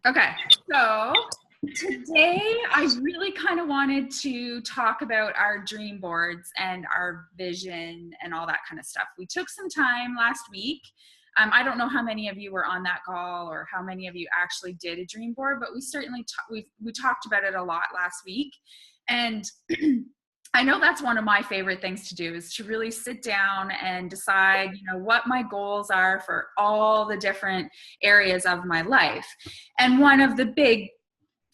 Okay, so today I really kind of wanted to talk about our dream boards and our vision and all that kind of stuff. We took some time last week. I don't know how many of you were on that call or how many of you actually did a dream board, but we certainly we talked about it a lot last week. And I know that's one of my favorite things to do is to really sit down and decide, what my goals are for all the different areas of my life. And one of the big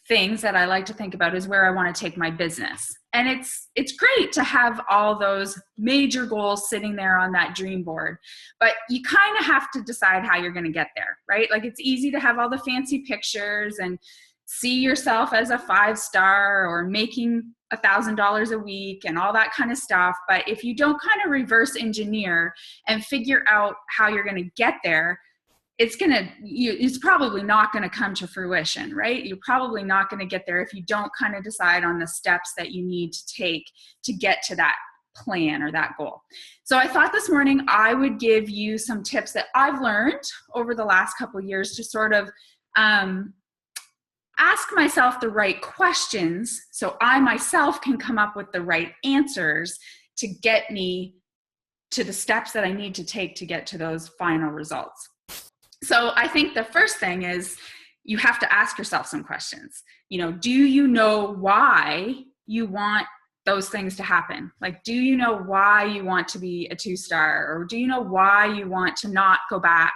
things that I like to think about is where I want to take my business. And it's great to have all those major goals sitting there on that dream board, but you kind of have to decide how you're going to get there, right? Like it's easy to have all the fancy pictures and see yourself as a 5-star or making $1,000 a week and all that kind of stuff. But if you don't kind of reverse engineer and figure out how you're going to get there, it's probably not going to come to fruition, right? You're probably not going to get there if you don't kind of decide on the steps that you need to take to get to that plan or that goal. So I thought this morning I would give you some tips that I've learned over the last couple of years to sort of ask myself the right questions so I myself can come up with the right answers to get me to the steps that I need to take to get to those final results. So I think the first thing is you have to ask yourself some questions. Do you know why you want those things to happen? Like, do you know why you want to be a 2-star? Or do you know why you want to not go back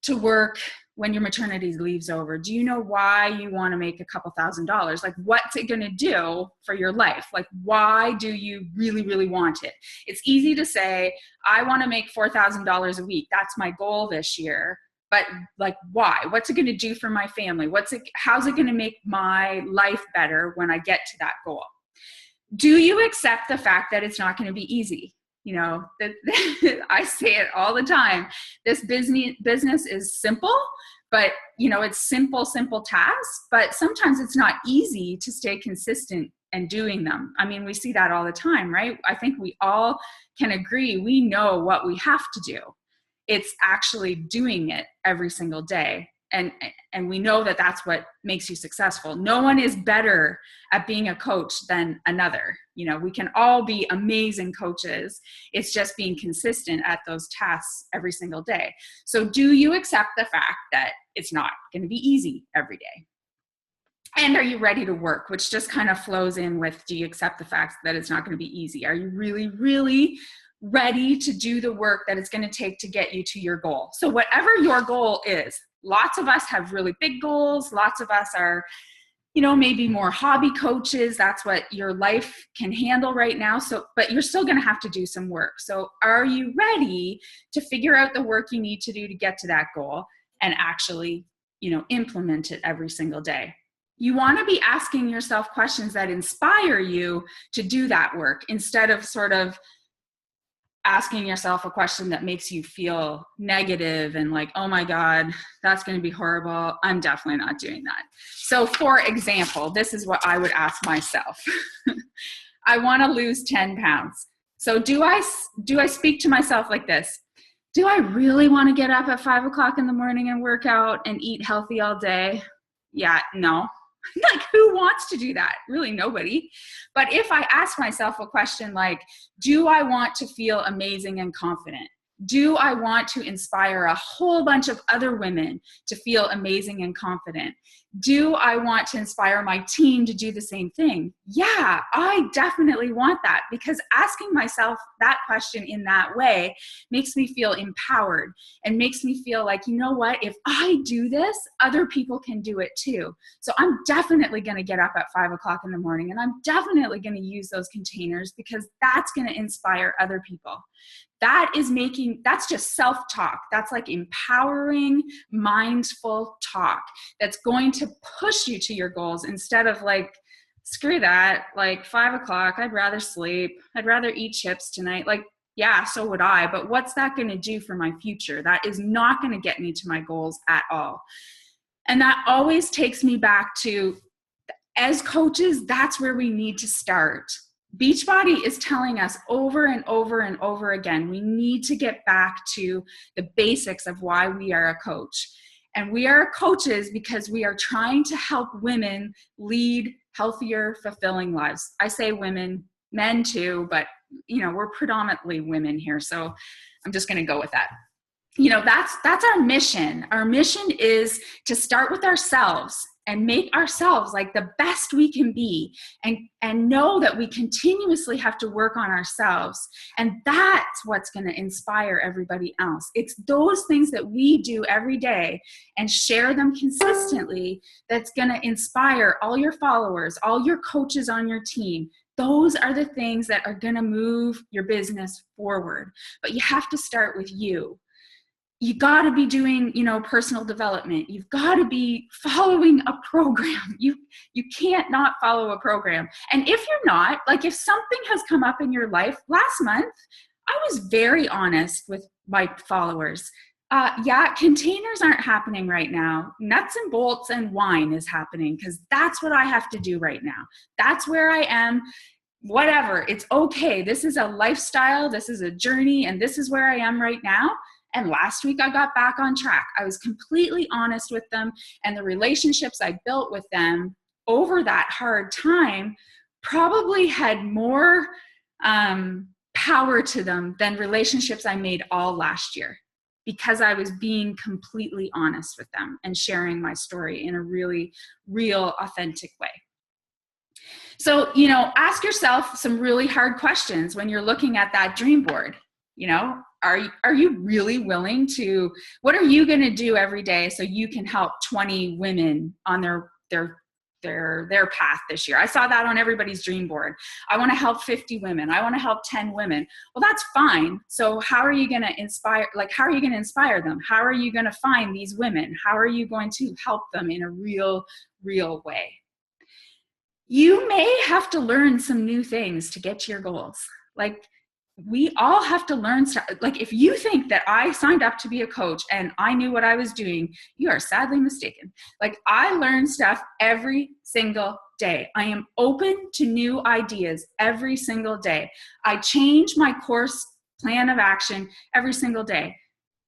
to work when your maternity leave's over? Do you know why you want to make a couple $1,000s? Like, what's it going to do for your life? Like, why do you really, really want it? It's easy to say, I want to make $4,000 a week. That's my goal this year. But like, why? What's it going to do for my family? How's it going to make my life better when I get to that goal? Do you accept the fact that it's not going to be easy? I say it all the time. This business is simple, but it's simple tasks, but sometimes it's not easy to stay consistent and doing them. I mean, we see that all the time, right? I think we all can agree. We know what we have to do. It's actually doing it every single day. And we know that that's what makes you successful. No one is better at being a coach than another. We can all be amazing coaches. It's just being consistent at those tasks every single day. So do you accept the fact that it's not going to be easy every day? And are you ready to work? Which just kind of flows in with, do you accept the fact that it's not going to be easy? Are you really, really ready to do the work that it's going to take to get you to your goal? So whatever your goal is, lots of us have really big goals. Lots of us are, maybe more hobby coaches. That's what your life can handle right now. But you're still going to have to do some work. So are you ready to figure out the work you need to do to get to that goal and actually, implement it every single day? You want to be asking yourself questions that inspire you to do that work instead of sort of asking yourself a question that makes you feel negative and like, oh my God, that's going to be horrible. I'm definitely not doing that. So for example, this is what I would ask myself. I want to lose 10 pounds. So do I speak to myself like this? Do I really want to get up at 5 o'clock in the morning and work out and eat healthy all day? Yeah, no. Like, who wants to do that? Really nobody. But if I ask myself a question like, do I want to feel amazing and confident? Do I want to inspire a whole bunch of other women to feel amazing and confident? Do I want to inspire my team to do the same thing? Yeah, I definitely want that, because asking myself that question in that way makes me feel empowered and makes me feel like, you know what, if I do this, other people can do it too. So I'm definitely going to get up at 5 o'clock in the morning, and I'm definitely going to use those containers because that's going to inspire other people. That's just self-talk. That's like empowering, mindful talk that's going to push you to your goals instead of like, screw that, like 5 o'clock, I'd rather sleep. I'd rather eat chips tonight. Like, yeah, so would I, but what's that going to do for my future? That is not going to get me to my goals at all. And that always takes me back to, as coaches, that's where we need to start. Beachbody is telling us over and over and over again, we need to get back to the basics of why we are a coach. And we are coaches because we are trying to help women lead healthier, fulfilling lives. I say women, men too, but we're predominantly women here. So I'm just going to go with that. That's our mission. Our mission is to start with ourselves and make ourselves like the best we can be, and know that we continuously have to work on ourselves. And that's what's going to inspire everybody else. It's those things that we do every day and share them consistently that's going to inspire all your followers, all your coaches on your team. Those are the things that are going to move your business forward. But you have to start with you. You got to be doing, personal development. You've got to be following a program. You can't not follow a program. And if you're not, like if something has come up in your life, last month, I was very honest with my followers. Containers aren't happening right now. Nuts and bolts and wine is happening because that's what I have to do right now. That's where I am. Whatever. It's okay. This is a lifestyle. This is a journey. And this is where I am right now. And last week I got back on track. I was completely honest with them, and the relationships I built with them over that hard time probably had more power to them than relationships I made all last year, because I was being completely honest with them and sharing my story in a really real, authentic way. So, ask yourself some really hard questions when you're looking at that dream board. Are you really willing to, what are you going to do every day so you can help 20 women on their path this year? I saw that on everybody's dream board. I want to help 50 women. I want to help 10 women. Well, that's fine. So how are you going to inspire them? How are you going to find these women? How are you going to help them in a real way? You may have to learn some new things to get to your goals. Like, we all have to learn stuff. Like, if you think that I signed up to be a coach and I knew what I was doing, you are sadly mistaken. Like, I learn stuff every single day. I am open to new ideas every single day. I change my course plan of action every single day.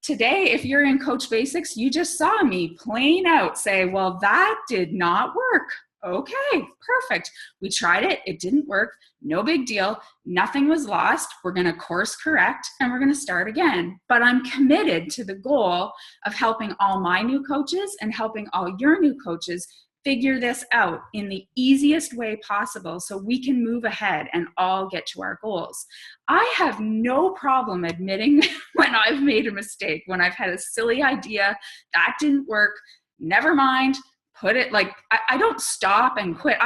Today, if you're in Coach Basics, you just saw me plain out say, well, that did not work. Okay, perfect. We tried it. It didn't work. No big deal. Nothing was lost. We're going to course correct and we're going to start again. But I'm committed to the goal of helping all my new coaches and helping all your new coaches figure this out in the easiest way possible so we can move ahead and all get to our goals. I have no problem admitting when I've made a mistake, when I've had a silly idea that didn't work. Never mind. Put it like, I don't stop and quit.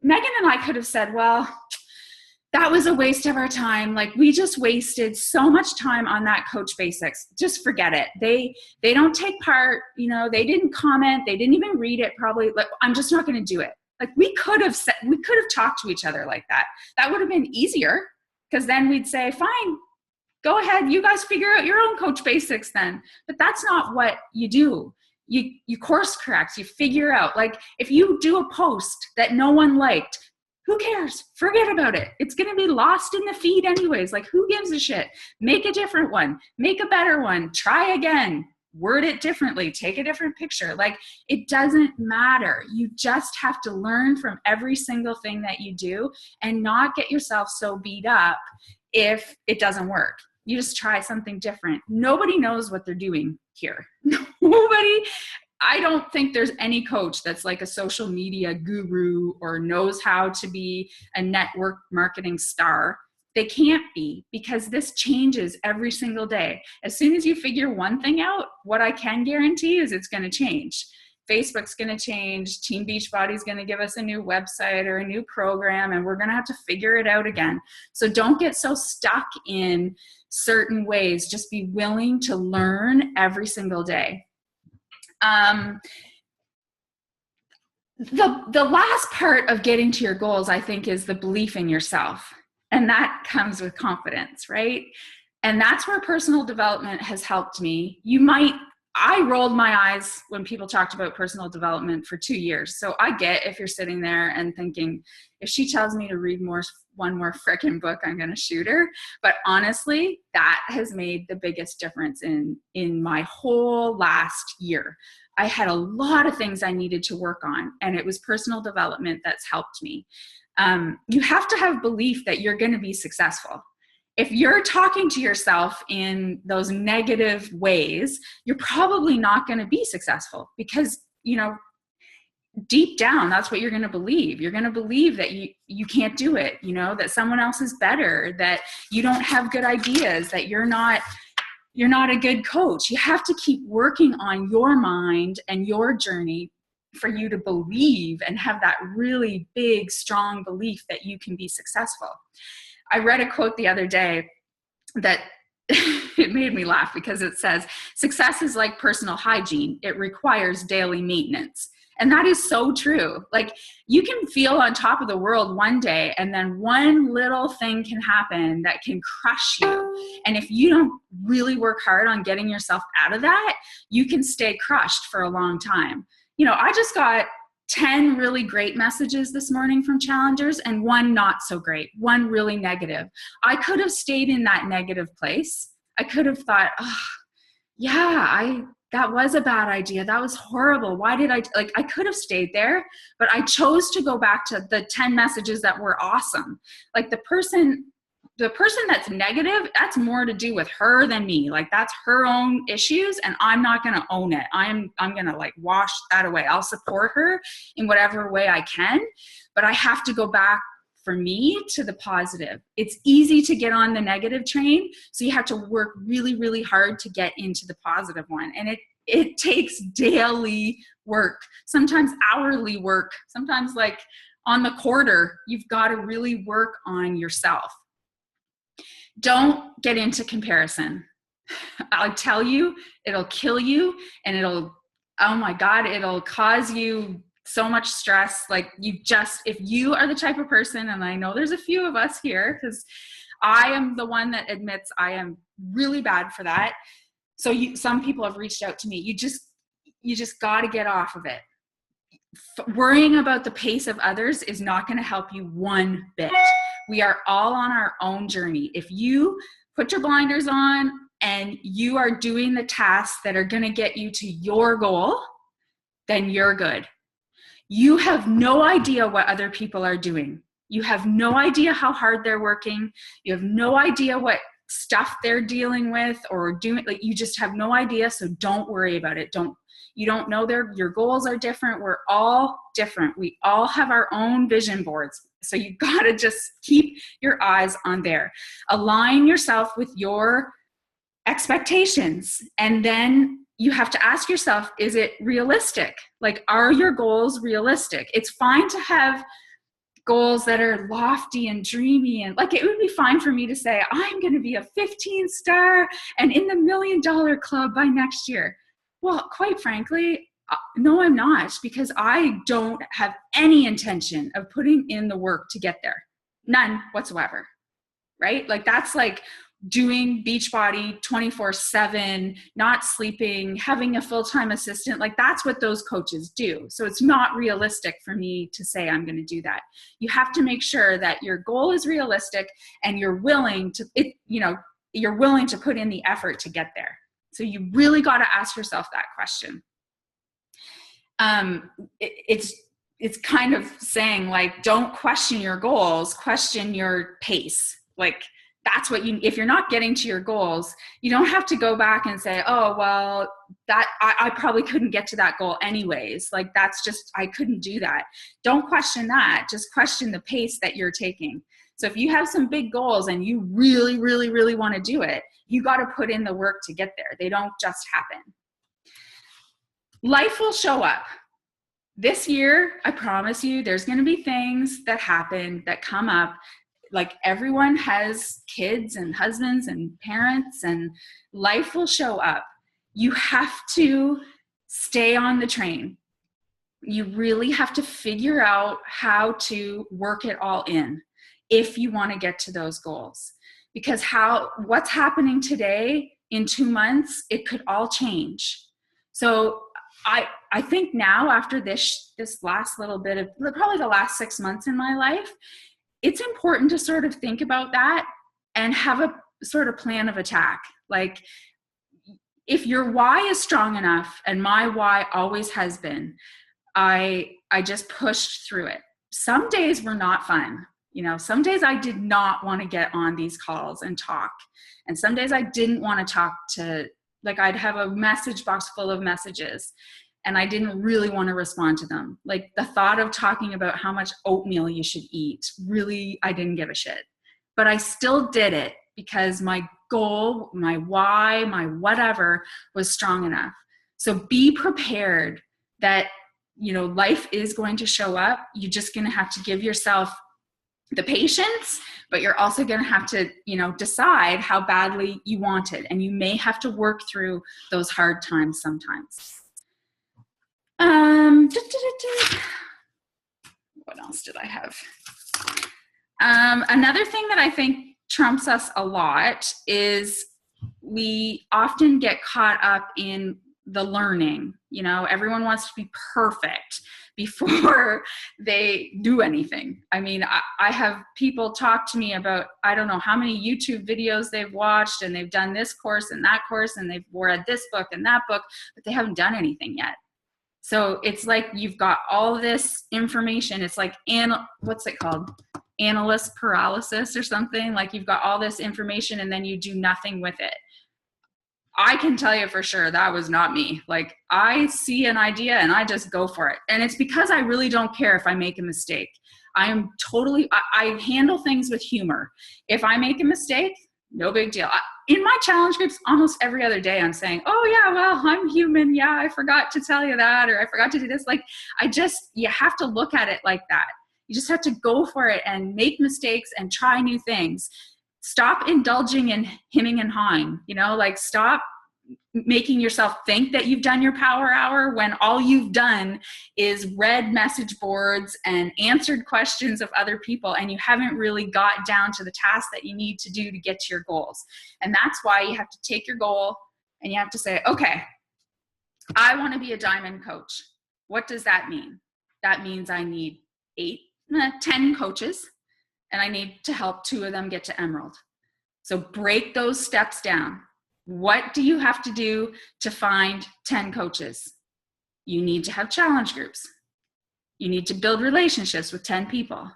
Megan and I could have said, well, that was a waste of our time. Like, we just wasted so much time on that Coach Basics. Just forget it. They don't take part, they didn't comment. They didn't even read it probably. Like, I'm just not going to do it. Like, we could have talked to each other like that. That would have been easier, because then we'd say, fine, go ahead. You guys figure out your own Coach Basics then. But that's not what you do. You course correct, you figure out. Like, if you do a post that no one liked, who cares? Forget about it. It's going to be lost in the feed anyways. Like, who gives a shit? Make a different one. Make a better one. Try again. Word it differently. Take a different picture. Like, it doesn't matter. You just have to learn from every single thing that you do and not get yourself so beat up if it doesn't work. You just try something different. Nobody knows what they're doing here. I don't think there's any coach that's like a social media guru or knows how to be a network marketing star. They can't be, because this changes every single day. As soon as you figure one thing out, what I can guarantee is it's going to change. Facebook's going to change. Team Beachbody's going to give us a new website or a new program, and we're going to have to figure it out again. So don't get so stuck in certain ways. Just be willing to learn every single day. The last part of getting to your goals, I think, is the belief in yourself. And that comes with confidence, right? And that's where personal development has helped me. I rolled my eyes when people talked about personal development for 2 years. So I get if you're sitting there and thinking, if she tells me to read one more frickin' book, I'm going to shoot her. But honestly, that has made the biggest difference in my whole last year. I had a lot of things I needed to work on, and it was personal development that's helped me. You have to have belief that you're going to be successful. If you're talking to yourself in those negative ways, you're probably not going to be successful, because, you know, deep down, that's what you're going to believe. You're going to believe that you can't do it, you know, that someone else is better, that you don't have good ideas, that you're not a good coach. You have to keep working on your mind and your journey for you to believe and have that really big, strong belief that you can be successful. I read a quote the other day that it made me laugh, because it says, success is like personal hygiene. It requires daily maintenance. And that is so true. Like, you can feel on top of the world one day, and then one little thing can happen that can crush you. And if you don't really work hard on getting yourself out of that, you can stay crushed for a long time. You know, I just got 10 really great messages this morning from challengers, and one not so great, one really negative. I could have stayed in that negative place. I could have thought, oh, yeah, that was a bad idea. That was horrible. Why did I could have stayed there, but I chose to go back to the 10 messages that were awesome. Like, the person that's negative, that's more to do with her than me. Like, that's her own issues, and I'm not going to own it. I'm going to like wash that away. I'll support her in whatever way I can, but I have to go back, for me, to the positive. It's easy to get on the negative train, so you have to work really, really hard to get into the positive one. And it takes daily work, sometimes hourly work, sometimes like on the quarter. You've got to really work on yourself. Don't get into comparison. I'll tell you, it'll kill you, and it'll cause you so much stress. Like, if you are the type of person, and I know there's a few of us here, because I am the one that admits I am really bad for that. So some people have reached out to me. You just got to get off of it. Worrying about the pace of others is not going to help you one bit. We are all on our own journey. If you put your blinders on and you are doing the tasks that are going to get you to your goal, then you're good. You have no idea what other people are doing. You have no idea how hard they're working. You have no idea what stuff they're dealing with or doing. Like, you just have no idea. So don't worry about it. You don't know your goals are different. We're all different. We all have our own vision boards. So you got to just keep your eyes on there. Align yourself with your expectations. And then you have to ask yourself, is it realistic? Like, are your goals realistic? It's fine to have goals that are lofty and dreamy, and like, it would be fine for me to say, I'm going to be a 15-star and in the $1 million club by next year. Well, quite frankly, no, I'm not, because I don't have any intention of putting in the work to get there. None whatsoever. Right? Like, that's like doing Beachbody 24/7, not sleeping, having a full-time assistant. Like, that's what those coaches do. So it's not realistic for me to say I'm going to do that. You have to make sure that your goal is realistic and you're willing to put in the effort to get there. So you really got to ask yourself that question. It's kind of saying, like, don't question your goals, question your pace. Like, that's what if you're not getting to your goals, you don't have to go back and say, oh, well, that I probably couldn't get to that goal anyways. Like, that's just, I couldn't do that. Don't question that. Just question the pace that you're taking. So if you have some big goals and you really, really, really want to do it, you got to put in the work to get there. They don't just happen. Life will show up. This year, I promise you, there's going to be things that happen, that come up. Like, everyone has kids and husbands and parents, and life will show up. You have to stay on the train. You really have to figure out how to work it all in if you want to get to those goals. Because what's happening today, in 2 months, it could all change. So I think now, after this last little bit of, probably the last 6 months in my life, it's important to sort of think about that and have a sort of plan of attack. Like, if your why is strong enough, and my why always has been, I just pushed through it. Some days were not fun. Some days I did not want to get on these calls and talk. And some days I didn't want to talk to, like, I'd have a message box full of messages and I didn't really want to respond to them. Like, the thought of talking about how much oatmeal you should eat, really, I didn't give a shit. But I still did it because my goal, my why, my whatever was strong enough. So be prepared that, life is going to show up. You're just going to have to give yourself the patience, but you're also going to have to, decide how badly you want it. And you may have to work through those hard times sometimes. What else did I have? Another thing that I think trumps us a lot is we often get caught up in the learning. Everyone wants to be perfect before they do anything. I mean, I have people talk to me about, I don't know how many YouTube videos they've watched, and they've done this course and that course, and they've read this book and that book, but they haven't done anything yet. So it's like you've got all this information. It's like, what's it called? Analyst paralysis or something. Like, you've got all this information and then you do nothing with it. I can tell you for sure that was not me. Like, I see an idea and I just go for it. And it's because I really don't care if I make a mistake. I handle things with humor. If I make a mistake, no big deal. In my challenge groups, almost every other day, I'm saying, oh yeah, well, I'm human. Yeah, I forgot to tell you that, or I forgot to do this. Like, you have to look at it like that. You just have to go for it and make mistakes and try new things. Stop indulging in hemming and hawing, stop making yourself think that you've done your power hour when all you've done is read message boards and answered questions of other people, and you haven't really got down to the task that you need to do to get to your goals. And that's why you have to take your goal and you have to say, okay, I want to be a diamond coach. What does that mean? That means I need 10 coaches, and I need to help 2 of them get to Emerald. So break those steps down. What do you have to do to find 10 coaches? You need to have challenge groups. You need to build relationships with 10 people.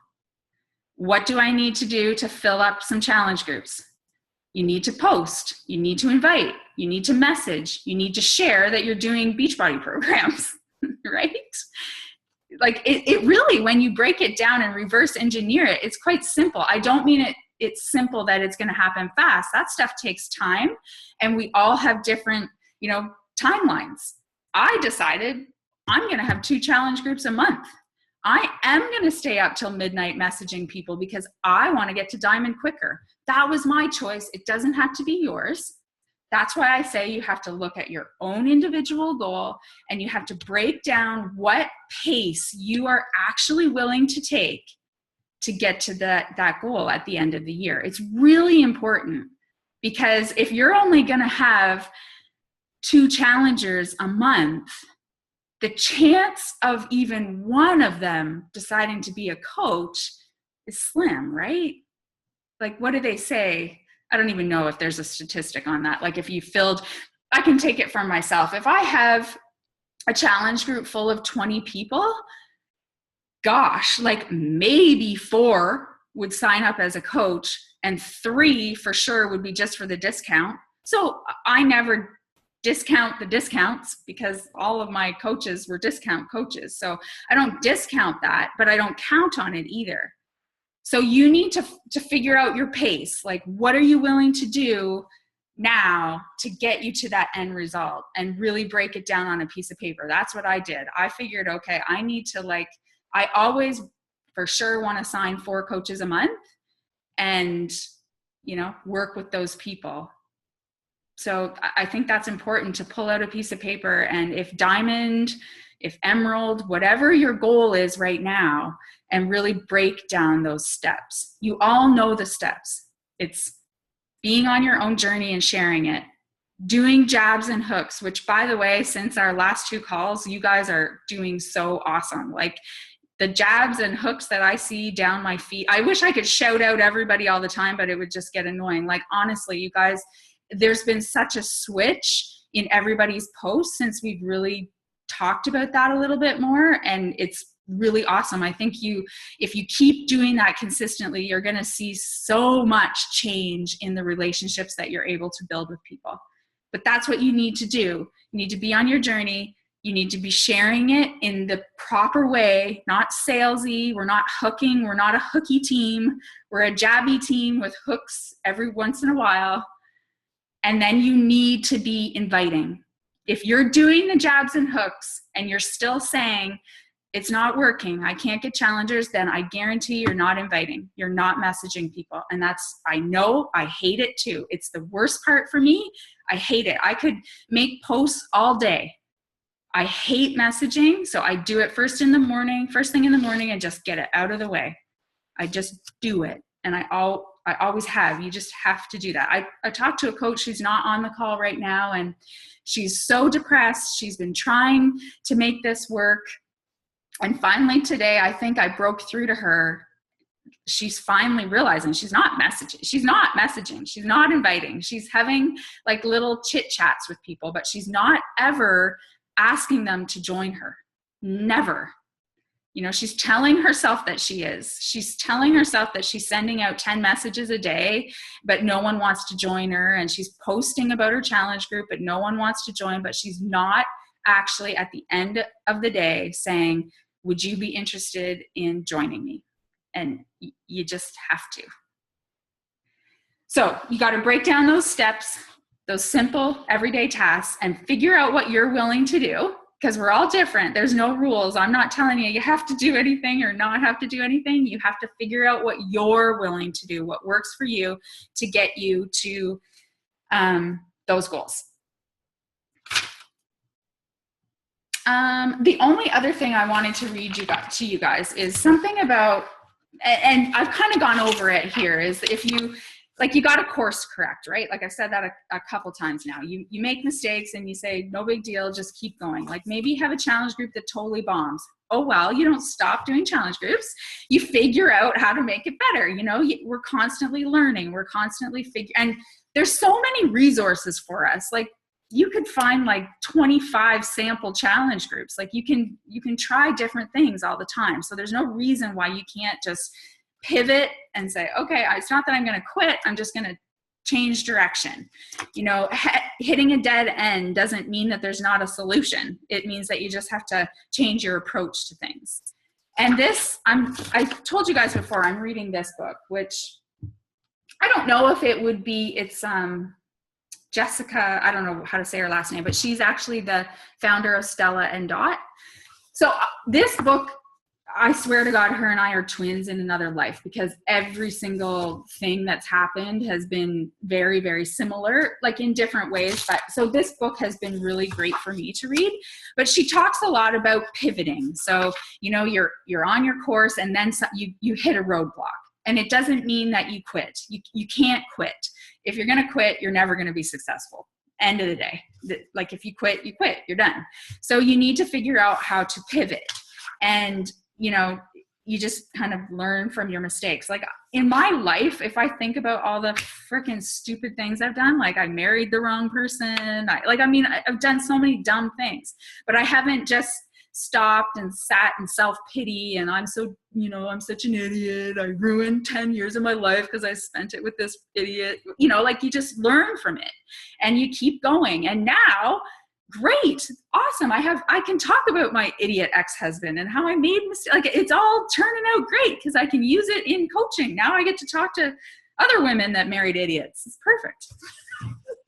What do I need to do to fill up some challenge groups? You need to post. You need to invite. You need to message. You need to share that you're doing Beachbody programs, right? Like, it really, when you break it down and reverse engineer it, it's quite simple. I don't mean it's simple that it's going to happen fast. That stuff takes time, and we all have different, timelines. I decided I'm going to have 2 challenge groups a month. I am going to stay up till midnight messaging people because I want to get to Diamond quicker. That was my choice. It doesn't have to be yours. That's why I say you have to look at your own individual goal, and you have to break down what pace you are actually willing to take to get to that goal at the end of the year. It's really important, because if you're only going to have 2 challengers a month, the chance of even one of them deciding to be a coach is slim, right? Like, what do they say? I don't even know if there's a statistic on that. Like, if you I can take it from myself. If I have a challenge group full of 20 people, gosh, like maybe 4 would sign up as a coach, and 3 for sure would be just for the discount. So I never discount the discounts, because all of my coaches were discount coaches. So I don't discount that, but I don't count on it either. So you need to figure out your pace. Like, what are you willing to do now to get you to that end result, and really break it down on a piece of paper? That's what I did. I figured, okay, I need to, I always for sure want to sign 4 coaches a month and, work with those people. So I think that's important, to pull out a piece of paper, and if Diamond, if Emerald, whatever your goal is right now, and really break down those steps. You all know the steps. It's being on your own journey and sharing it. Doing jabs and hooks, which, by the way, since our last 2 calls, you guys are doing so awesome. Like, the jabs and hooks that I see down my feet, I wish I could shout out everybody all the time, but it would just get annoying. Like, honestly, you guys, there's been such a switch in everybody's posts since we've really talked about that a little bit more. And it's really awesome. I think if you keep doing that consistently, you're going to see so much change in the relationships that you're able to build with people. But that's what you need to do. You need to be on your journey. You need to be sharing it in the proper way, not salesy. We're not hooking. We're not a hooky team. We're a jabby team with hooks every once in a while. And then you need to be inviting. If you're doing the jabs and hooks and you're still saying, it's not working, I can't get challengers, then I guarantee you're not inviting. You're not messaging people. And I know, I hate it too. It's the worst part for me. I hate it. I could make posts all day. I hate messaging. So I do it first thing in the morning, and just get it out of the way. I just do it. And I always have. You just have to do that. I talked to a coach who's not on the call right now, and she's so depressed. She's been trying to make this work. And finally today, I think I broke through to her. She's finally realizing she's not messaging. She's not inviting. She's having like little chit chats with people, but she's not ever asking them to join her. Never. She's telling herself that she is. She's telling herself that she's sending out 10 messages a day, but no one wants to join her. And she's posting about her challenge group, but no one wants to join. But she's not actually at the end of the day saying, would you be interested in joining me? And you just have to. So you got to break down those steps, those simple everyday tasks, and figure out what you're willing to do, because we're all different. There's no rules. I'm not telling you have to do anything or not have to do anything. You have to figure out what you're willing to do, what works for you to get you to those goals. The only other thing I wanted to read to you guys is something about, and I've kind of gone over it here, is if you got to course correct, right? Like I've said that a couple times now. You make mistakes and you say, no big deal, just keep going. Like maybe you have a challenge group that totally bombs. Oh, well, you don't stop doing challenge groups. You figure out how to make it better. We're constantly learning. We're constantly and there's so many resources for us. Like you could find like 25 sample challenge groups. Like you can try different things all the time. So there's no reason why you can't just pivot and say, okay, it's not that I'm going to quit. I'm just going to change direction. Hitting a dead end doesn't mean that there's not a solution. It means that you just have to change your approach to things. And I told you guys before, I'm reading this book, which I don't know if it would be, it's Jessica, I don't know how to say her last name, but she's actually the founder of Stella and Dot. So this book, I swear to God, her and I are twins in another life, because every single thing that's happened has been very, very similar, like in different ways. But so this book has been really great for me to read, but she talks a lot about pivoting. So, you're on your course and then you hit a roadblock, and it doesn't mean that you quit. You can't quit. If you're going to quit, you're never going to be successful. End of the day. Like if you quit, you're done. So you need to figure out how to pivot. And you just kind of learn from your mistakes. Like in my life, if I think about all the freaking stupid things I've done, like I married the wrong person. I've done so many dumb things, but I haven't just stopped and sat in self-pity and I'm such an idiot. I ruined 10 years of my life because I spent it with this idiot. You just learn from it and you keep going. And now, great, awesome. I can talk about my idiot ex-husband and how I made mistakes. Like it's all turning out great because I can use it in coaching. Now I get to talk to other women that married idiots. It's perfect.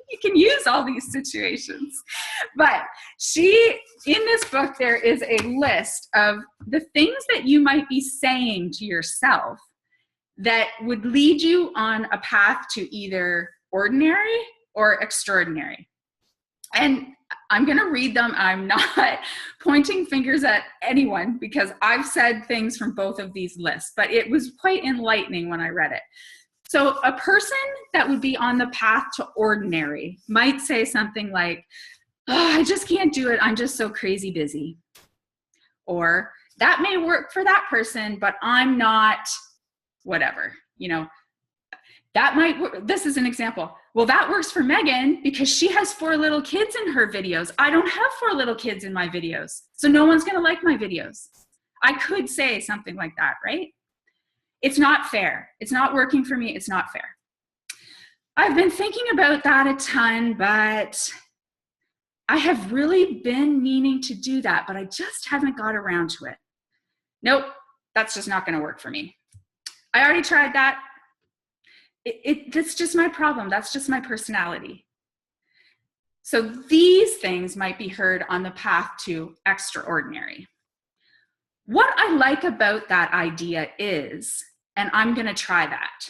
You can use all these situations. But in this book, there is a list of the things that you might be saying to yourself that would lead you on a path to either ordinary or extraordinary. And I'm going to read them. I'm not pointing fingers at anyone because I've said things from both of these lists, but it was quite enlightening when I read it. So a person that would be on the path to ordinary might say something like, I just can't do it. I'm just so crazy busy. Or that may work for that person, but I'm not whatever, that might work. This is an example. Well, that works for Megan because she has 4 little kids in her videos. I don't have 4 little kids in my videos, so no one's going to like my videos. I could say something like that, right? It's not fair. It's not working for me. It's not fair. I've been thinking about that a ton, but I have really been meaning to do that, but I just haven't got around to it. Nope, that's just not going to work for me. I already tried that. That's just my problem. That's just my personality. So these things might be heard on the path to extraordinary. What I like about that idea is, and I'm going to try that.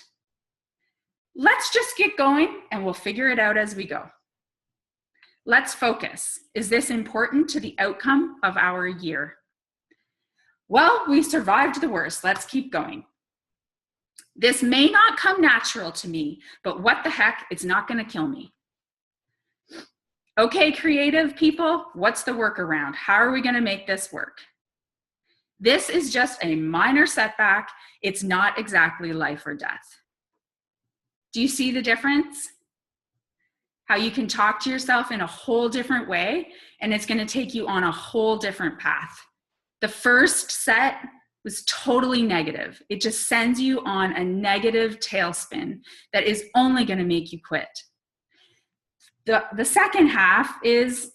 Let's just get going and we'll figure it out as we go. Let's focus. Is this important to the outcome of our year? Well, we survived the worst. Let's keep going. This may not come natural to me, but what the heck, it's not going to kill me. Okay, creative people, what's the workaround? How are we going to make this work? This is just a minor setback. It's not exactly life or death. Do you see the difference? How you can talk to yourself in a whole different way, and it's going to take you on a whole different path. The first set was totally negative. It just sends you on a negative tailspin that is only going to make you quit. The second half is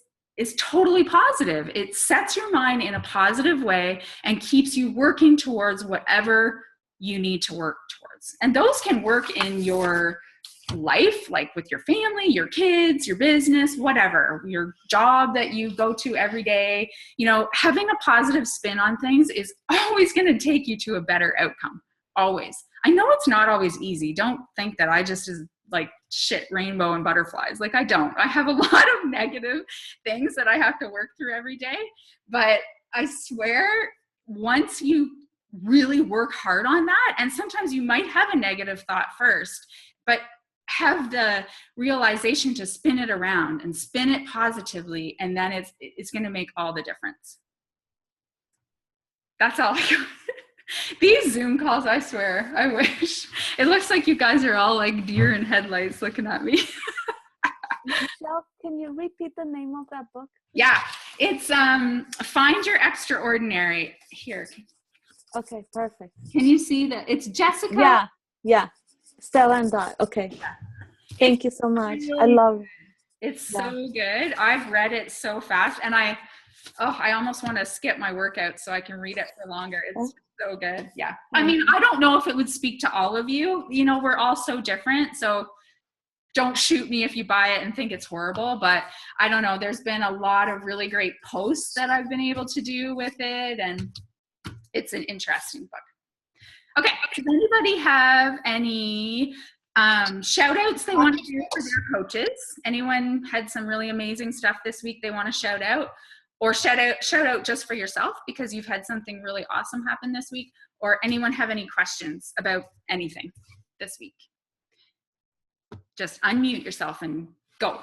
totally positive. It sets your mind in a positive way and keeps you working towards whatever you need to work towards. And those can work in your life, like with your family, your kids, your business, whatever, your job that you go to every day. You know, having a positive spin on things is always going to take you to a better outcome. Always. I know it's not always easy. Don't think that I just is like shit, rainbow and butterflies. Like I don't. I have a lot of negative things that I have to work through every day. But I swear, once you really work hard on that, and sometimes you might have a negative thought first, but have the realization to spin it around and spin it positively, and then it's going to make all the difference. That's all I got. These Zoom calls, I swear, I wish. It looks like you guys are all like deer in headlights looking at me. Michelle, can you repeat the name of that book? Yeah, it's Find Your Extraordinary. Here. Okay, perfect. Can you see that? It's Jessica. Yeah. Stella and Dot. Okay. Yeah. Thank you so much. I love it. It's so good. I've read it so fast, and I almost want to skip my workout so I can read it for longer. It's so good. Yeah. I mean, I don't know if it would speak to all of you. You know, we're all so different. So don't shoot me if you buy it and think it's horrible, but I don't know. There's been a lot of really great posts that I've been able to do with it, and it's an interesting book. Okay. Does anybody have any shout outs they want to do for their coaches? Anyone had some really amazing stuff this week they want to shout out? Or shout out just for yourself because you've had something really awesome happen this week? Or anyone have any questions about anything this week? Just unmute yourself and go.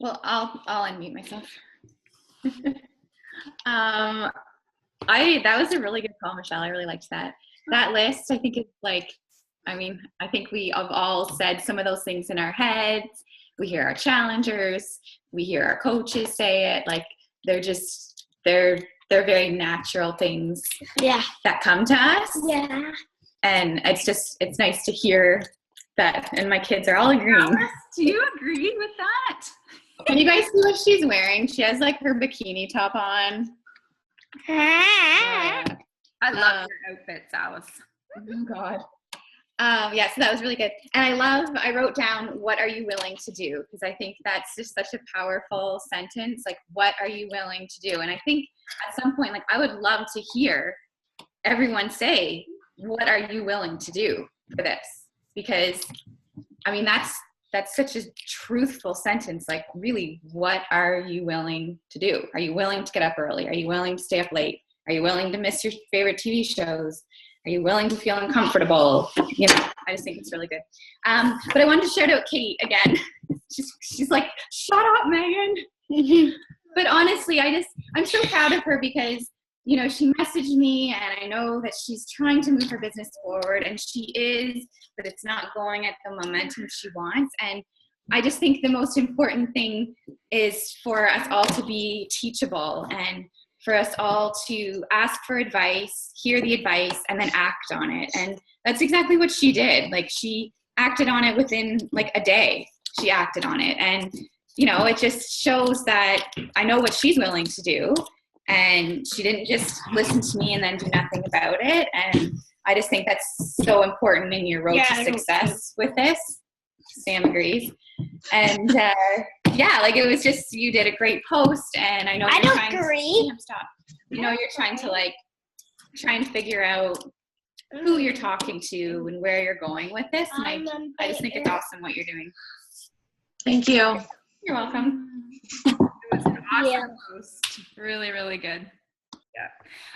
Well, I'll unmute myself. That was a really good call, Michelle. I really liked that. That list, I think, is like, I mean, I think we have all said some of those things in our heads. We hear our challengers, we hear our coaches say it. Like they're very natural things that come to us. Yeah. And it's nice to hear that. And my kids are all agreeing. Do you agree with that? Can you guys see what she's wearing? She has like her bikini top on. I love your outfits, Alice. Oh God. Yeah, so that was really good. And I wrote down, what are you willing to do? Because I think that's just such a powerful sentence. Like, what are you willing to do? And I think at some point, like, I would love to hear everyone say, what are you willing to do for this? Because, I mean, that's such a truthful sentence. Like, really, what are you willing to do? Are you willing to get up early? Are you willing to stay up late? Are you willing to miss your favorite TV shows? Are you willing to feel uncomfortable? You know, I just think it's really good. But I wanted to shout out Kate again. She's like, shut up, Megan. But honestly, I'm so proud of her because you know, she messaged me, and I know that she's trying to move her business forward, and she is, but it's not going at the momentum she wants. And I just think the most important thing is for us all to be teachable, and for us all to ask for advice, hear the advice, and then act on it. And that's exactly what she did. Like, she acted on it within like a day. She acted on it. And, you know, it just shows that I know what she's willing to do. And she didn't just listen to me and then do nothing about it. And I just think that's so important in your road to success with this. Sam agrees. And yeah, like, it was just, you did a great post, and I know I you're don't trying agree. to stop. You know, you're trying to like try and figure out who you're talking to and where you're going with this. And I just think it's awesome what you're doing. Thank you. You're welcome. It was an awesome Yeah. post. Really, really good. Yeah.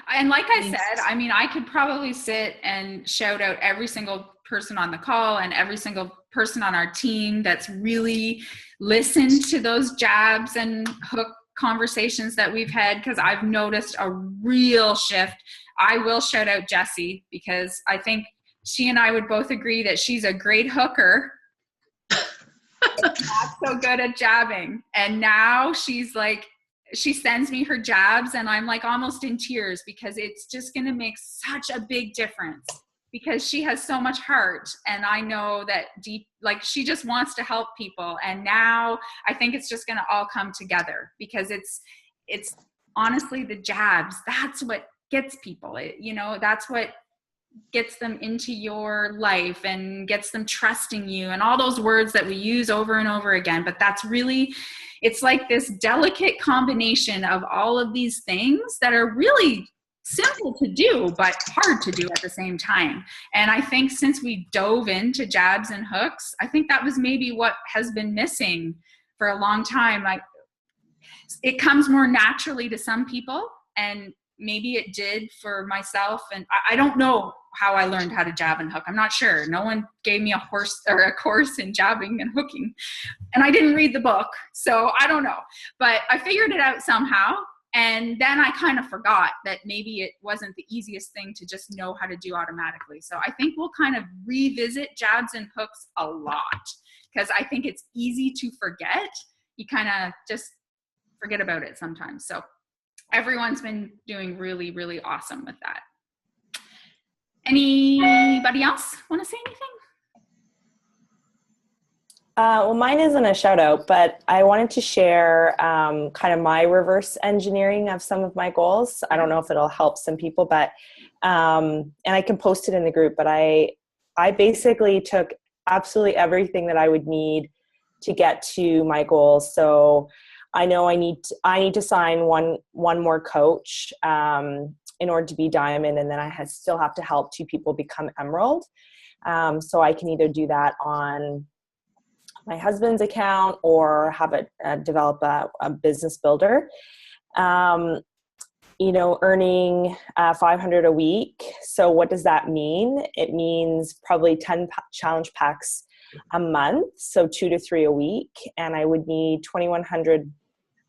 And like I said, I mean, I could probably sit and shout out every single person on the call and every single person on our team that's really listened to those jabs and hook conversations that we've had, because I've noticed a real shift. I will shout out Jessie, because I think she and I would both agree that she's a great hooker, not so good at jabbing. And now she's like, she sends me her jabs and I'm like almost in tears, because it's just going to make such a big difference, because she has so much heart. And I know that deep, like, she just wants to help people. And now I think it's just going to all come together, because it's honestly the jabs. That's what gets people, you know, that's what gets them into your life and gets them trusting you, and all those words that we use over and over again. But that's really, it's like this delicate combination of all of these things that are really simple to do, but hard to do at the same time. And I think since we dove into jabs and hooks, I think that was maybe what has been missing for a long time. Like, it comes more naturally to some people, and maybe it did for myself. And I don't know how I learned how to jab and hook. I'm not sure. No one gave me a course in jabbing and hooking, and I didn't read the book, so I don't know. But I figured it out somehow. And then I kind of forgot that maybe it wasn't the easiest thing to just know how to do automatically. So I think we'll kind of revisit jabs and hooks a lot, because I think it's easy to forget. You kind of just forget about it sometimes. So everyone's been doing really, really awesome with that. Anybody else want to say anything? Well, mine isn't a shout out, but I wanted to share kind of my reverse engineering of some of my goals. I don't know if it'll help some people, but and I can post it in the group, but I basically took absolutely everything that I would need to get to my goals. So I know I need to sign one more coach in order to be diamond, and then I still have to help 2 people become emerald. So I can either do that on my husband's account or have it develop a business builder. You know, earning $500 a week. So what does that mean? It means probably 10 challenge packs a month, so 2 to 3 a week, and I would need 2,100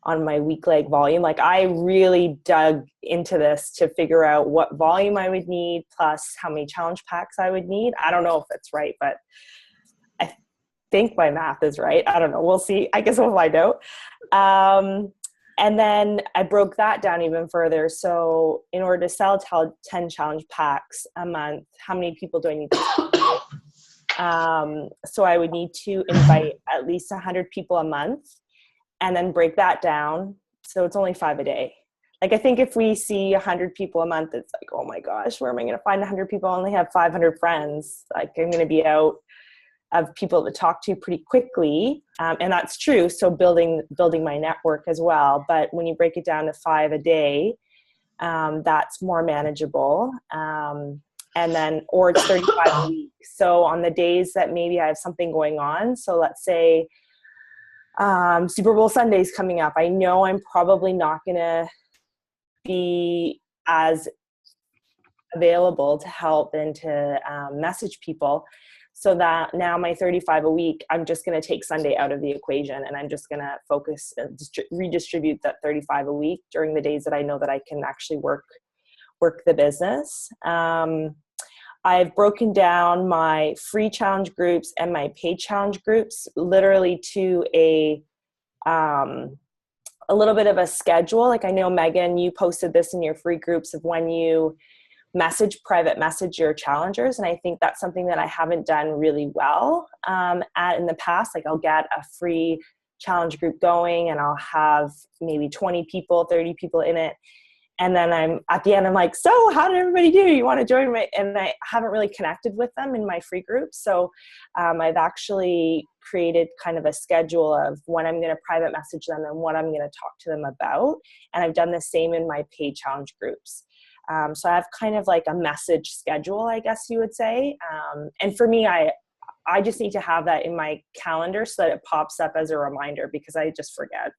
on my week leg volume. Like, I really dug into this to figure out what volume I would need plus how many challenge packs I would need. I don't know if it's right, but I think my math is right. I don't know. We'll see. I guess we'll find out. And then I broke that down even further. So in order to sell 10 challenge packs a month, how many people do I need to so I would need to invite at least 100 people a month, and then break that down. So it's only 5 a day. Like, I think if we see 100 people a month, it's like, oh my gosh, where am I going to find 100 people? I only have 500 friends. Like, I'm going to be out of people to talk to pretty quickly. And that's true. So building my network as well. But when you break it down to 5 a day, that's more manageable. And then, or it's 35 a week. So on the days that maybe I have something going on, so let's say Super Bowl Sunday's coming up, I know I'm probably not going to be as available to help and to message people. So that now my 35 a week, I'm just going to take Sunday out of the equation, and I'm just going to focus and redistribute that 35 a week during the days that I know that I can actually work work the business. I've broken down my free challenge groups and my paid challenge groups literally to a little bit of a schedule. Like I know, Megan, you posted this in your free groups of when you private message your challengers. And I think that's something that I haven't done really well in the past. Like I'll get a free challenge group going and I'll have maybe 20 people, 30 people in it. And then at the end, I'm like, so how did everybody do? You want to join me? And I haven't really connected with them in my free group. So I've actually created kind of a schedule of when I'm going to private message them and what I'm going to talk to them about. And I've done the same in my paid challenge groups. So I have kind of like a message schedule, I guess you would say. And for me, I just need to have that in my calendar so that it pops up as a reminder because I just forget.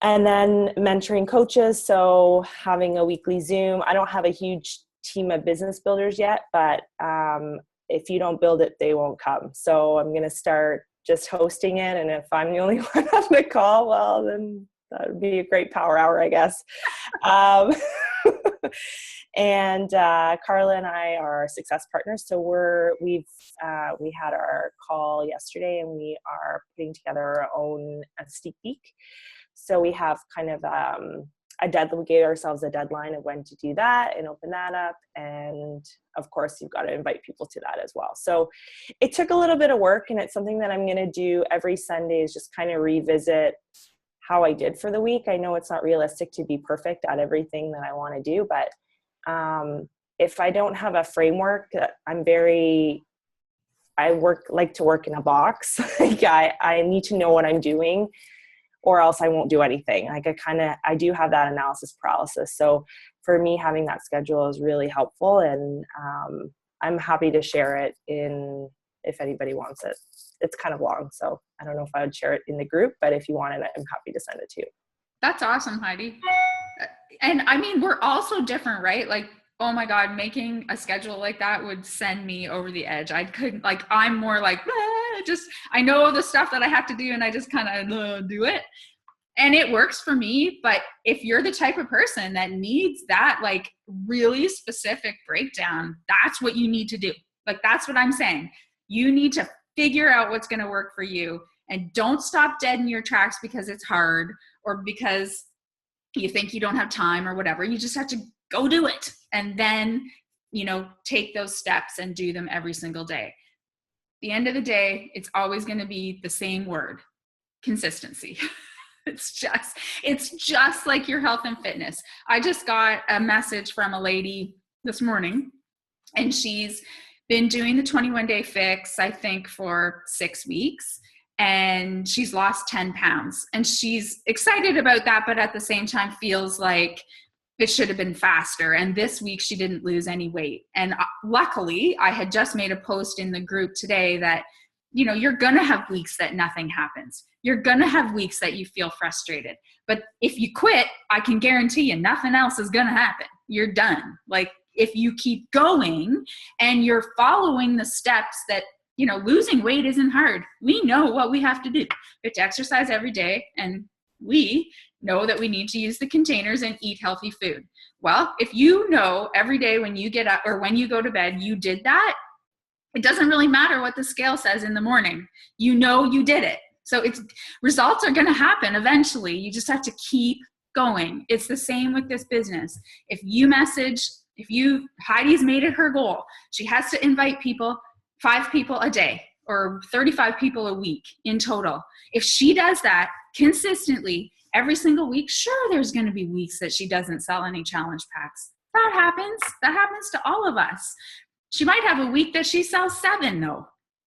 And then mentoring coaches. So having a weekly Zoom. I don't have a huge team of business builders yet, but if you don't build it, they won't come. So I'm going to start just hosting it. And if I'm the only one on the call, well, then that would be a great power hour, I guess. And Carla and I are success partners. So we had our call yesterday and we are putting together our own Steep Week. So we have kind of we gave ourselves a deadline of when to do that and open that up. And of course, you've got to invite people to that as well. So it took a little bit of work, and it's something that I'm going to do every Sunday is just kind of revisit how I did for the week. I know it's not realistic to be perfect at everything that I want to do, but if I don't have a framework, I like to work in a box. Like I need to know what I'm doing, or else I won't do anything. Like I do have that analysis paralysis. So for me, having that schedule is really helpful, and I'm happy to share it if anybody wants it. It's kind of long, so I don't know if I would share it in the group, but if you want it, I'm happy to send it to you. That's awesome, Heidi. And I mean, we're all so different, right? Like, oh my God, making a schedule like that would send me over the edge. I couldn't, like, I'm more like, I know the stuff that I have to do and I just kind of do it. And it works for me. But if you're the type of person that needs that, like, really specific breakdown, that's what you need to do. Like, that's what I'm saying. You need to figure out what's going to work for you, and don't stop dead in your tracks because it's hard or because you think you don't have time or whatever. You just have to go do it. And then, take those steps and do them every single day. At the end of the day, it's always going to be the same word: consistency. It's just like your health and fitness. I just got a message from a lady this morning, and she's been doing the 21-day fix, I think, for 6 weeks. And she's lost 10 pounds. And she's excited about that, but at the same time feels like it should have been faster. And this week she didn't lose any weight. And luckily, I had just made a post in the group today that, you're going to have weeks that nothing happens. You're going to have weeks that you feel frustrated. But if you quit, I can guarantee you nothing else is going to happen. You're done. Like, if you keep going and you're following the steps that, losing weight isn't hard. We know what we have to do. We have to exercise every day, and we know that we need to use the containers and eat healthy food. Well, if you know every day when you get up or when you go to bed, you did that, it doesn't really matter what the scale says in the morning. You know you did it. So results are going to happen eventually. You just have to keep going. It's the same with this business. Heidi's made it her goal. She has to invite 5 people a day or 35 people a week in total. If she does that consistently every single week, sure, there's going to be weeks that she doesn't sell any challenge packs. That happens. That happens to all of us. She might have a week that she sells 7 though.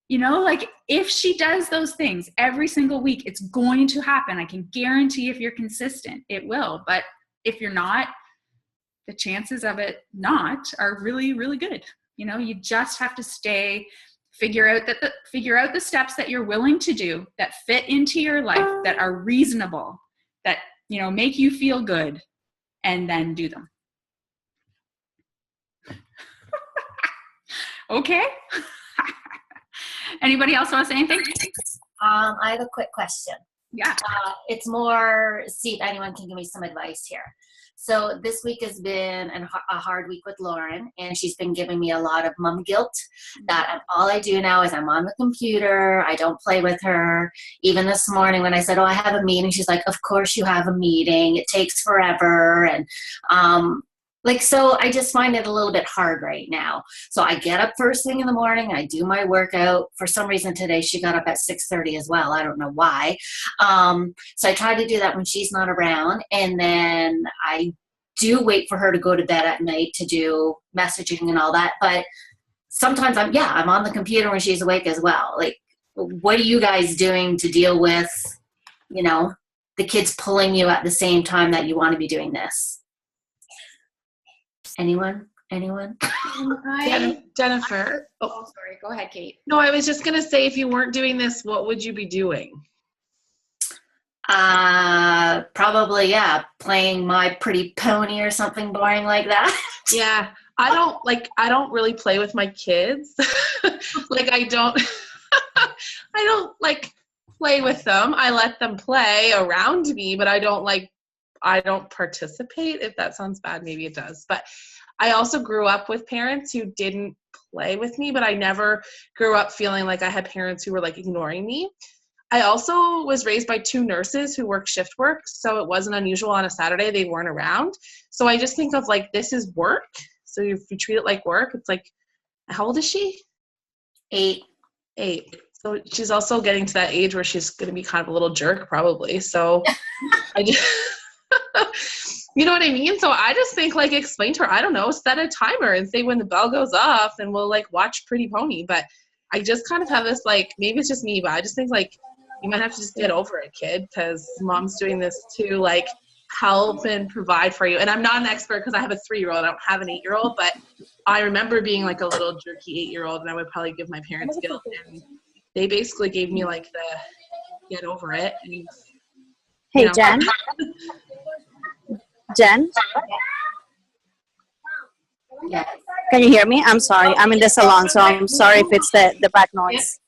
Like, if she does those things every single week, it's going to happen. I can guarantee if you're consistent, it will. But if you're not, the chances of it not are really, really good. You just have to figure out the steps that you're willing to do that fit into your life, that are reasonable, that, make you feel good, and then do them. Okay. Anybody else want to say anything? I have a quick question. Yeah. It's more, see if anyone can give me some advice here. So this week has been a hard week with Lauren, and she's been giving me a lot of mom guilt that all I do now is I'm on the computer. I don't play with her. Even this morning when I said, oh, I have a meeting, she's like, of course you have a meeting. It takes forever. And so I just find it a little bit hard right now. So I get up first thing in the morning. I do my workout. For some reason today she got up at 6:30 as well. I don't know why. So I try to do that when she's not around. And then I do wait for her to go to bed at night to do messaging and all that. But sometimes I'm on the computer when she's awake as well. Like, what are you guys doing to deal with, the kids pulling you at the same time that you want to be doing this? Anyone? Jennifer. Oh, sorry. Go ahead, Kate. No, I was just going to say, if you weren't doing this, what would you be doing? Probably, playing My Pretty Pony or something boring like that. Yeah. I don't really play with my kids. I don't play with them. I let them play around me, but I don't participate. If that sounds bad, maybe it does. But I also grew up with parents who didn't play with me, but I never grew up feeling like I had parents who were ignoring me. I also was raised by 2 nurses who work shift work, so it wasn't unusual on a Saturday they weren't around. So I just think of this is work. So if you treat it like work, it's how old is she? 8. So she's also getting to that age where she's going to be kind of a little jerk probably. So I just, you know what I mean? So I just think explain to her, I don't know, set a timer and say when the bell goes off and we'll watch Pretty Pony. But I just kind of have this maybe it's just me, but I just think you might have to just get over it, kid, because mom's doing this to help and provide for you. And I'm not an expert because I have a 3-year-old. I don't have an 8-year-old, but I remember being a little jerky 8-year-old, and I would probably give my parents guilt. And they basically gave me the get over it. And, Hey, Jen. Jen? Yes. Can you hear me? I'm sorry. I'm in the salon, so I'm sorry if it's the back noise.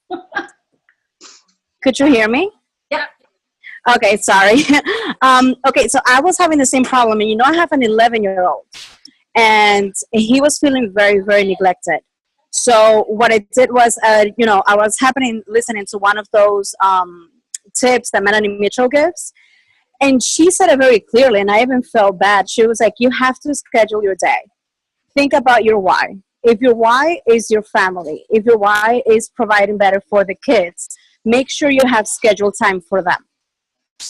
Could you hear me? Yeah. Okay, sorry. Okay, so I was having the same problem. And I have an 11-year-old. And he was feeling very, very neglected. So what I did was, I was listening to one of those tips that Melanie Mitchell gives. And she said it very clearly, and I even felt bad. She was like, you have to schedule your day. Think about your why. If your why is your family, if your why is providing better for the kids, make sure you have scheduled time for them.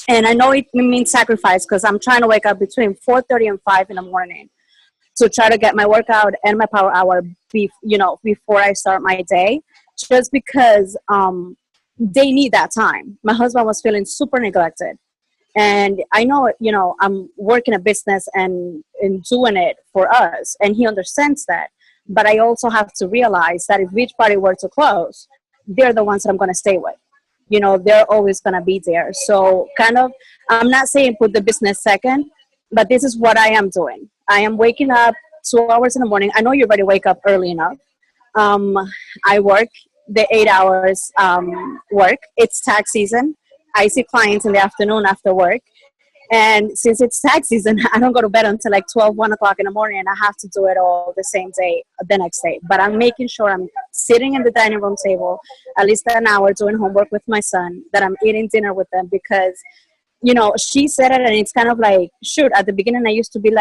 And I know it means sacrifice because I'm trying to wake up between 4:30 and 5 in the morning to try to get my workout and my power hour before I start my day, just because they need that time. My husband was feeling super neglected. And I know, I'm working a business and doing it for us, and he understands that. But I also have to realize that if Beachbody were to close, they're the ones that I'm going to stay with. They're always going to be there. So I'm not saying put the business second, but this is what I am doing. I am waking up 2 hours in the morning. I know you already wake up early enough. I work the 8 hours work. It's tax season. I see clients in the afternoon after work. And since it's tax season, I don't go to bed until 12, 1 o'clock in the morning, and I have to do it all the same day, the next day. But I'm making sure I'm sitting in the dining room table at least an hour doing homework with my son, that I'm eating dinner with them, because, she said it, and it's kind of shoot, at the beginning I used to be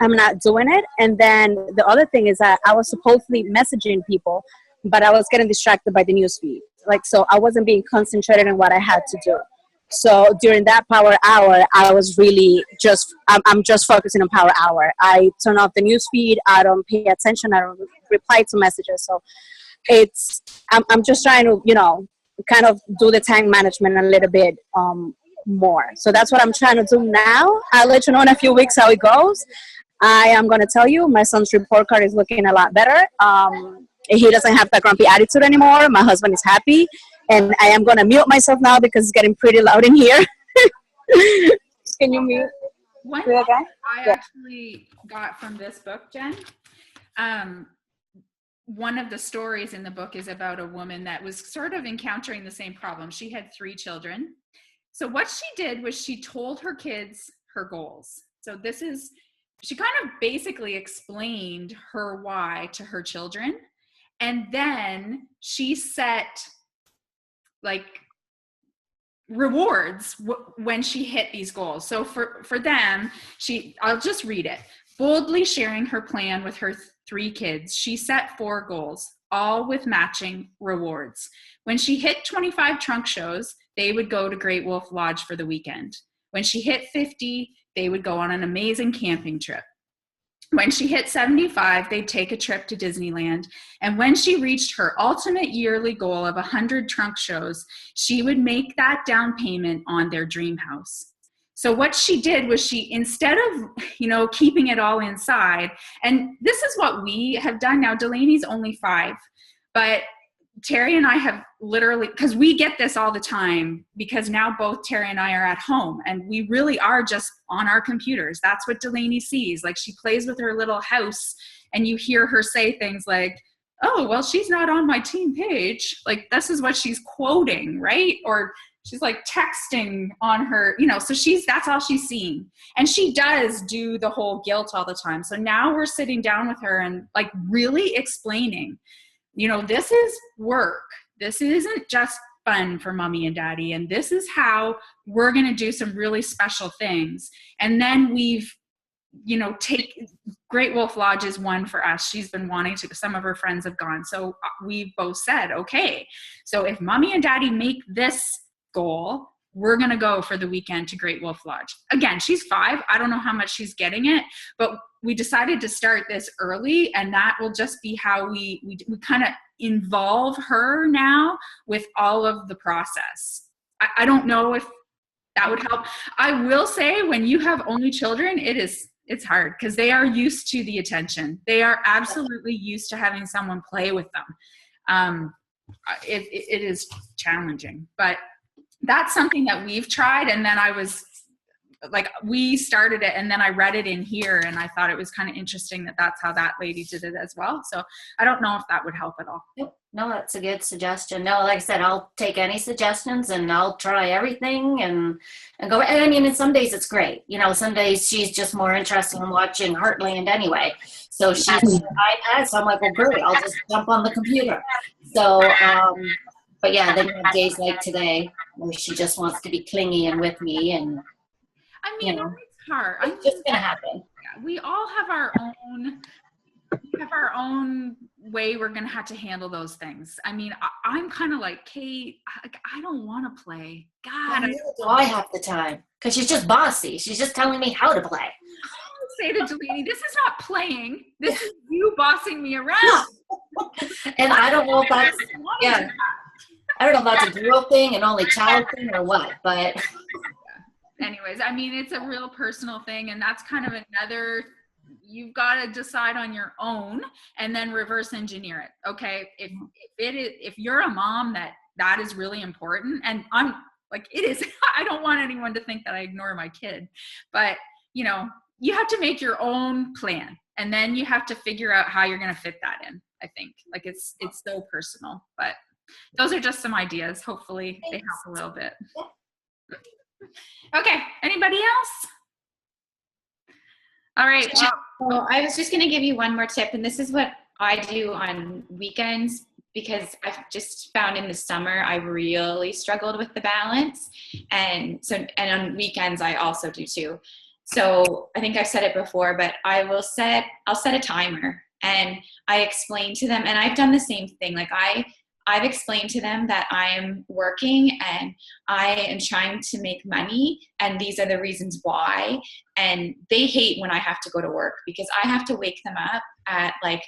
I'm not doing it. And then the other thing is that I was supposedly messaging people, but I was getting distracted by the newsfeed. So I wasn't being concentrated on what I had to do. So during that power hour, I was really I'm just focusing on power hour. I turn off the newsfeed. I don't pay attention. I don't reply to messages. So I'm just trying to, kind of do the time management a little bit more. So that's what I'm trying to do now. I'll let you know in a few weeks how it goes. I am going to tell you, my son's report card is looking a lot better. He doesn't have that grumpy attitude anymore. My husband is happy. And I am going to mute myself now because it's getting pretty loud in here. Can you mute? One Do it again? I actually got from this book, Jen, one of the stories in the book is about a woman that was sort of encountering the same problem. She had 3 children, So what she did was she told her kids her goals. So she kind of basically explained her why to her children. And then she set like rewards when she hit these goals. So for them, I'll just read it. Boldly sharing her plan with her 3 kids, she set 4 goals, all with matching rewards. When she hit 25 trunk shows, they would go to Great Wolf Lodge for the weekend. When she hit 50, they would go on an amazing camping trip. When she hit 75, they'd take a trip to Disneyland. And when she reached her ultimate yearly goal of 100 trunk shows, she would make that down payment on their dream house. So what she did was she, instead of, keeping it all inside, and this is what we have done now. Delaney's only 5, but Terry and I have literally, because we get this all the time, because now both Terry and I are at home and we really are just on our computers. That's what Delaney sees. Like, she plays with her little house and you hear her say things like, oh, well, she's not on my team page. Like, this is what she's quoting, right? Or she's like texting on her, so that's all she's seeing. And she does do the whole guilt all the time. So now we're sitting down with her and like really explaining, this is work. This isn't just fun for mommy and daddy. And this is how we're going to do some really special things. And then we've, Great Wolf Lodge is one for us. She's been wanting to, some of her friends have gone. So we've both said, okay, so if mommy and daddy make this goal, we're going to go for the weekend to Great Wolf Lodge. Again, she's 5. I don't know how much she's getting it, but we decided to start this early, and that will just be how we kind of involve her now with all of the process. I don't know if that would help. I will say, when you have only children, it's hard because they are used to the attention. They are absolutely used to having someone play with them. It is challenging, but that's something that we've tried. And then we started it, and then I read it in here, and I thought it was kind of interesting that that's how that lady did it as well. So I don't know if that would help at all. No, that's a good suggestion. No, like I said, I'll take any suggestions and I'll try everything and go. And I mean, in some days it's great. Some days she's just more interested in watching Heartland anyway. So she's on her iPad. So I'm like, well, great, I'll just jump on the computer. So, but yeah, then you have days like today where she just wants to be clingy and with me, and it's hard. It's just gonna happen. We all have our own way we're gonna have to handle those things. I mean, I'm kind of like Kate. I don't want to play. God, I have the time because she's just bossy. She's just telling me how to play. I say to Delaney, this is not playing. This is you bossing me around. And I don't know if that's I don't know if that's a girl thing, an only child thing, or what, but anyways, I mean, it's a real personal thing, and that's kind of another, you've got to decide on your own and then reverse engineer it. Okay, if you're a mom that is really important, and I'm like, it is, I don't want anyone to think that I ignore my kid, but you have to make your own plan, and then you have to figure out how you're going to fit that in. I think like it's so personal, but those are just some ideas. Hopefully they help a little bit. Okay, anybody else? All right. Well, I was just going to give you one more tip, and this is what I do on weekends, because I've just found in the summer I really struggled with the balance, and on weekends I also do too. So I think I've said it before, but I'll set a timer, and I explain to them, and I've done the same thing. Like I've explained to them that I am working and I am trying to make money, and these are the reasons why. And they hate when I have to go to work, because I have to wake them up at like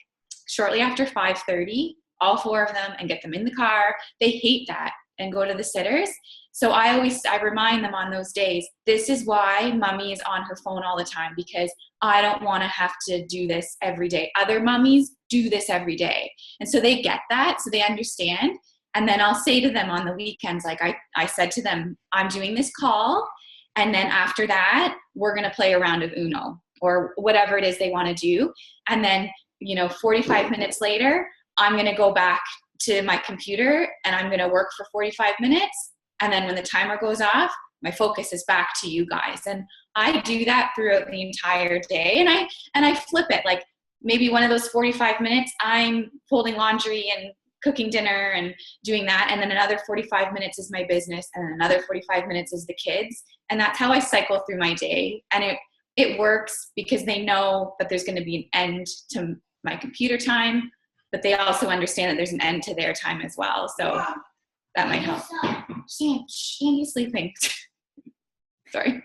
shortly after 5:30, all 4 of them, and get them in the car. They hate that and go to the sitters. So I remind them on those days, this is why mommy is on her phone all the time, because I don't want to have to do this every day. Other mummies do this every day. And so they get that, so they understand. And then I'll say to them on the weekends, like I said to them, I'm doing this call, and then after that, we're going to play a round of Uno or whatever it is they want to do. And then, 45 minutes later, I'm going to go back to my computer and I'm going to work for 45 minutes. And then when the timer goes off, my focus is back to you guys. And I do that throughout the entire day. And I flip it. Like maybe one of those 45 minutes, I'm folding laundry and cooking dinner and doing that. And then another 45 minutes is my business. And another 45 minutes is the kids. And that's how I cycle through my day. And it works because they know that there's going to be an end to my computer time, but they also understand that there's an end to their time as well. So that might help. Andy's sleeping. Sorry.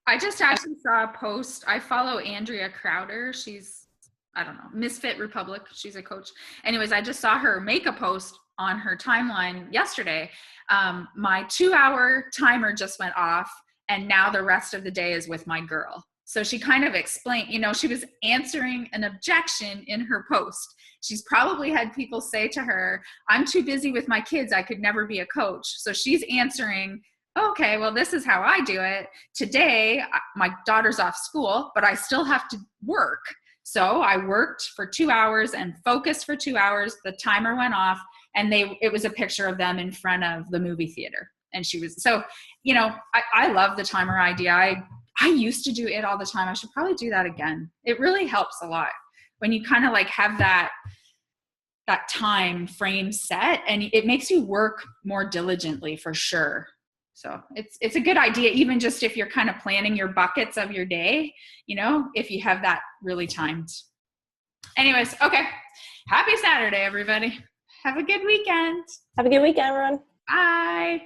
I just actually saw a post. I follow Andrea Crowder. She's, I don't know, Misfit Republic. She's a coach. Anyways, I just saw her make a post on her timeline yesterday. My 2-hour timer just went off, and now the rest of the day is with my girl. So she kind of explained, she was answering an objection in her post. She's probably had people say to her, I'm too busy with my kids. I could never be a coach. So she's answering, okay, well, this is how I do it. Today, my daughter's off school, but I still have to work. So I worked for 2 hours and focused for 2 hours. The timer went off, and it was a picture of them in front of the movie theater. And she was, so, I love the timer idea. I used to do it all the time. I should probably do that again. It really helps a lot when you kind of like have that time frame set, and it makes you work more diligently for sure. So it's a good idea, even just if you're kind of planning your buckets of your day, if you have that really timed. Anyways, okay. Happy Saturday, everybody. Have a good weekend. Have a good weekend, everyone. Bye.